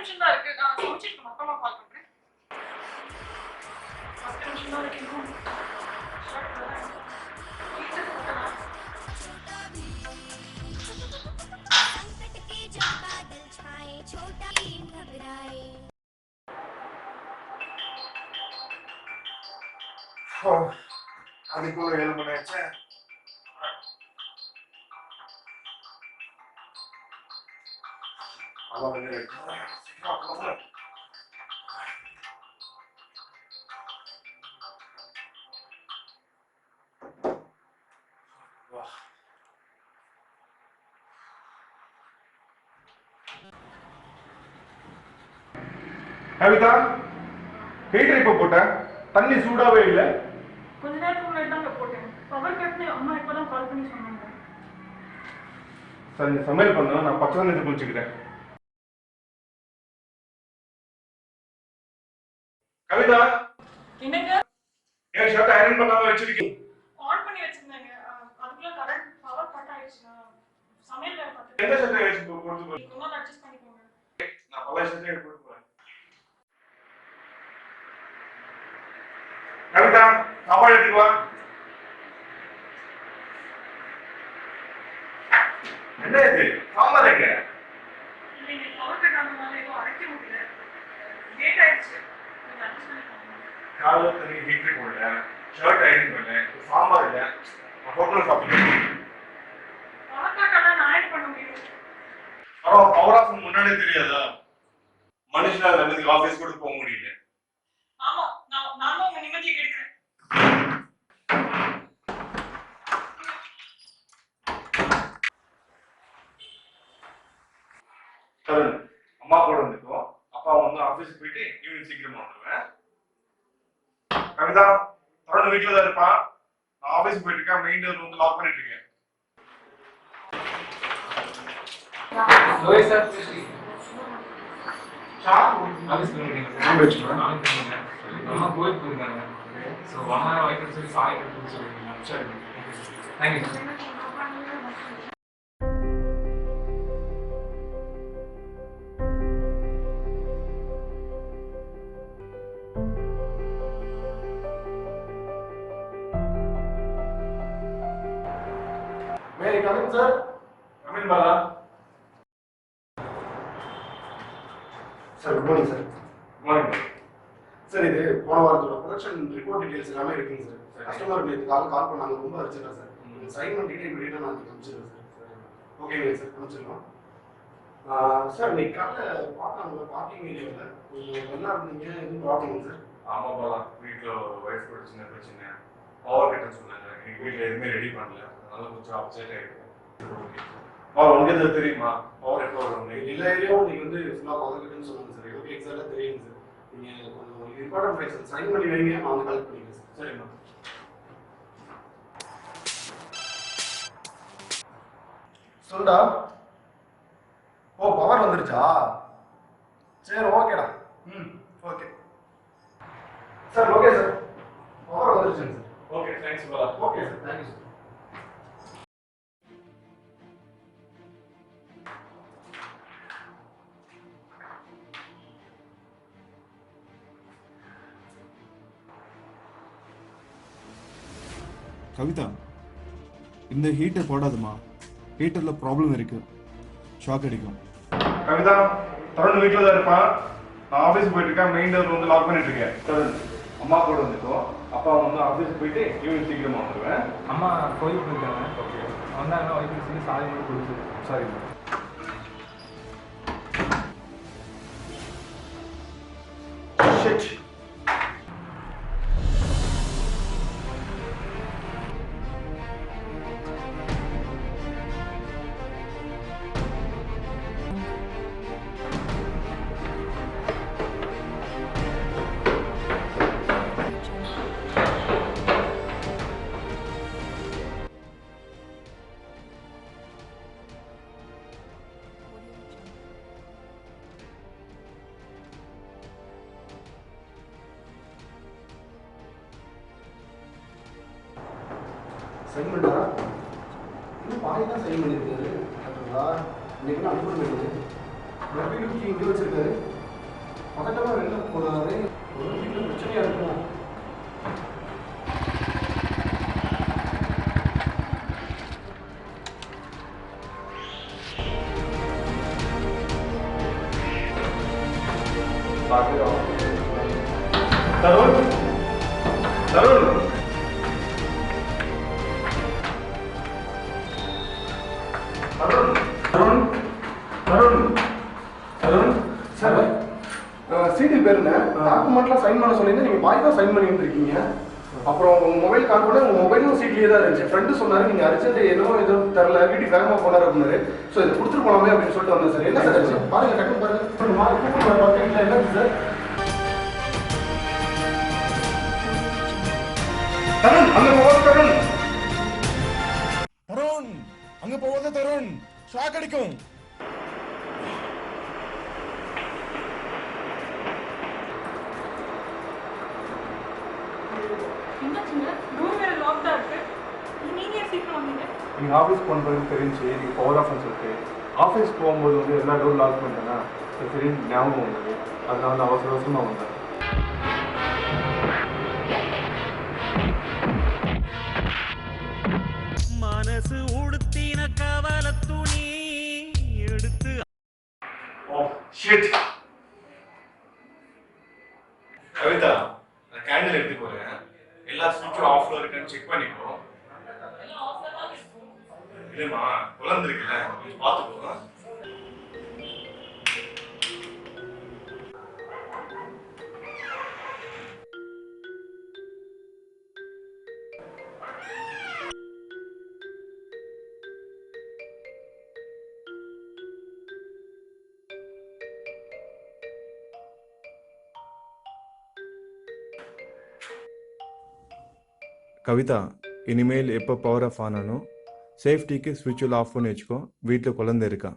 நிமிஷம் தான் இருக்கு. நான் சமைச்சிட்டு மொத்தமா கால் பண்றேன். 10 நிமிஷம் தான் இருக்கு. அதுக்குள்ள 7 மணி ஆச்சு. கவிதா, ஹீட்டர் இப்ப போட்ட தண்ணி சூடாவே இல்லை. கொஞ்ச நேரத்துக்கு முன்னாடி தான் போட்டேன். பவர் கட்னு அம்மா இப்பதான் கால் பண்ணி சொன்னாங்க. சரி, சமையல் பண்ண நான் பச்சை தண்ணி குளிச்சுக்கிறேன். கவிதா, என்னங்க? ஏன் ஷர்ட் அயர்ன் பண்ணாம வச்சிருக்கீங்க? ஆன் பண்ணி வச்சிருந்தேங்க. அதுக்குள்ள கரண்ட் பவர் கட் ஆயிடுச்சு. சமையல் வேலை பார்த்துட்டு. எந்த ஷர்ட் ஏசி போடுறது? கொஞ்சம் அட்ஜஸ்ட் பண்ணிக்கோங்க. நான் பழைய ஷர்ட்டே போட்டு போறேன். கவிதா, சாப்பாடு எடுத்துட்டு வா. என்ன இது? சாம்பார் எங்க? இல்லைங்க, பவர் கட் ஆனதுனால ஏதோ அரைக்க முடியல. லேட் ஆயிடுச்சு. கொஞ்சம் அட்ஜஸ்ட் பண்ணிக்கோங்க. காலைல தண்ணி ஹீட்டர் போடல, ஷர்ட் அயர்ன் பண்ணல, சாம்பார் இல்லை. நான் ஹோட்டல் சாப்பிடுறேன். பவர் கட் ஆனா நான் என்ன பண்ண முடியும்? பவர் ஆஃப் முன்னாடியே தெரியாதா? மனுஷனால நிம்மதிக்கு ஆஃபீஸ் கூட போக முடியல. ஆமா, நானும் உங்க நிம்மதியை கெடுக்கிறேன். தருண், அம்மா கூட வந்துக்கோ. அப்பா வந்து ஆஃபீஸுக்கு போயிட்டு ஈவினிங் சீக்கிரமா வந்துடுவேன். கவிதா, தருண் வீட்டில் தான் இருப்பான். நான் ஆஃபீஸுக்கு போயிட்டு இருக்கேன். மெயின் டோர் வந்து லாக் பண்ணிட்டு இருக்கேன். அம்மா கோயிலுக்கு போயிருக்காங்க. ஸோ 1 hour ஆகிட்டு சொல்லி சாய் எடுத்து சொல்லிருக்கீங்க. சரி, thank you. May I come in, sir? Come in, Bala. Sir, good morning, sir. Good morning. Sir, இது போன வாரத்தோட ப்ரொடக்ஷன் ரிப்போர்ட் டீடைல்ஸ் எல்லாமே இருக்குங்க சார். கஸ்டமர் நேற்று கால் பண்ணாங்க, ரொம்ப அர்ஜென்ட்டாக சார். நீங்கள் சைன் பண்ணிட்டு இமீடியட்டாக நான் அனுப்பிச்சிடுவேன் சார். ஓகேங்க சார், அனுப்பிச்சிடலாம். சார், இன்னைக்கு காலைல பார்த்தாங்க பார்க்கிங் ஏரியாவில் நீங்கள் நல்லா இருந்தீங்க, எதுவும் ப்ராப்ளம் சார்? ஆமா பாலா, வீட்டில் ஒய்ஃப் கூட சின்ன பிரச்சனை. பவர் கட்டுன்னு சொன்னாங்க. எங்கள் வீட்டில் எதுவுமே ரெடி பண்ணல. அதனால கொஞ்சம் அப்செட் ஆகிருக்கும். உனக்கு எதாவது தெரியுமா பவர் எப்போ வரும்? எல்லா ஏரியாவும் நீங்கள் வந்து ஃபுல்லாக பவர் கட்டுன்னு சொன்னாங்க சார். ஓகே, எக்ஸாக்டாக தெரியுங்க சார். நீங்கள் கொஞ்சம் இம்பார்ட்டன்ட் ஃபைல்ஸ் சைன் பண்ணி வைங்க, நான் வந்து கலெக்ட் பண்ணிக்கிறேன் சார். சரிம்மா. சொல்டா. ஓ, பவர் வந்துருச்சா? சரி, ஓகேடா. Okay sir. Okay sir, power வந்துருச்சுங்க சார். Okay, thanks Bala. Okay sir, thank you sir. Kavitha, இந்த ஹீட்டர் போடாதுமா. ஹீட்டர்ல ப்ராப்ளம் இருக்கு, ஷாக் அடிக்கும். கவிதா, தருண் வீட்டில் தான் இருப்பான். நான் ஆஃபீஸுக்கு போயிட்டு இருக்கேன். மெயின் டோர் வந்து லாக் பண்ணிட்டு இருக்கேன். தருண், அம்மா கூட வந்துக்கோ. அப்பா வந்து ஆஃபீஸுக்கு போயிட்டு ஈவினிங் சீக்கிரமா வந்துடுவேன். அம்மா கோயிலுக்கு போயிருக்காங்க. ஓகே, வந்தாங்கன்னா ஒய்ஃபுக்கு சொல்லி சாய் கொடுத்து. சரிம்மா. Shit. சைன் பண்ணுறா? இன்னும் பாதி தான் சைன் பண்ணியிருக்காரு. இன்னைக்கு அனுப்பி எப்படி இங்கே வச்சிருக்காரு? பதட்டமா வெளில போறாரு. ஒரு வீட்டுல பிரச்சனையா இருக்கும். தருண் தருண் தருண் தருண் தருண் தருண் சார் சிடி பேருங்க டாக்குமெண்ட்லாம் சைன் பண்ண சொல்லியிருந்தேன். நீங்கள் பாய் தான் சைன் பண்ணி வந்துருக்கீங்க. அப்புறம் உங்கள் மொபைல் கால் கூட உங்கள் மொபைலும் சீட்லேயே தான் இருந்துச்சு. ஃப்ரெண்டு சொன்னார் நீங்கள் அர்ஜென்ட் எதுவும் தெரில வீட்டுக்கு வேகமாக போனார் அப்படின்னாரு. ஸோ இதை கொடுத்துட்டு போலாமே அப்படின்னு சொல்லிட்டு வந்தேன் சார். என்ன சார் ஆச்சு பாருங்க, டக்குனு பாருங்க. என்ன சார் தருண் அங்க போகாத தருண். தருண் அங்க போகாத தருண், ஷாக் அடிக்கும். என்னாச்சுங்க? ரூம் வேற லாக்டா இருக்கு. நீங்க ஏன் சீக்கிரம் வந்தீங்க? நீங்கள் ஆஃபீஸ் போன பிறகு தெரிஞ்சு நீங்கள் பவர் ஆஃப் இருக்கு. ஆஃபீஸ் போகும்போது வந்து எல்லா டோர் லாக் பண்ணிட்டேன்னா சரி ஞாபகம் வந்தது. அதனால வந்து அவசர அவசரமாக வந்தேன். மனசு உடுத்தின கவல துணி எடுத்து ஓ ஷிட். கவிதா, நான் கேண்டில் எடுத்து போறேன். எல்லா ஸ்விட்சும் ஆஃப்ல இருக்குன்னு செக் பண்ணிக்கோ. இல்லைம்மா, குழந்தை இருக்குல்ல, கொஞ்சம் பார்த்துக்கோ. கவிதா, இனிமேல் எப்போ பவர் ஆஃப் ஆனாலும் சேஃப்டிக்கு ஸ்விட்சில் ஆஃப் பண்ணி வச்சுக்கோ. வீட்டில் குழந்தை இருக்கா.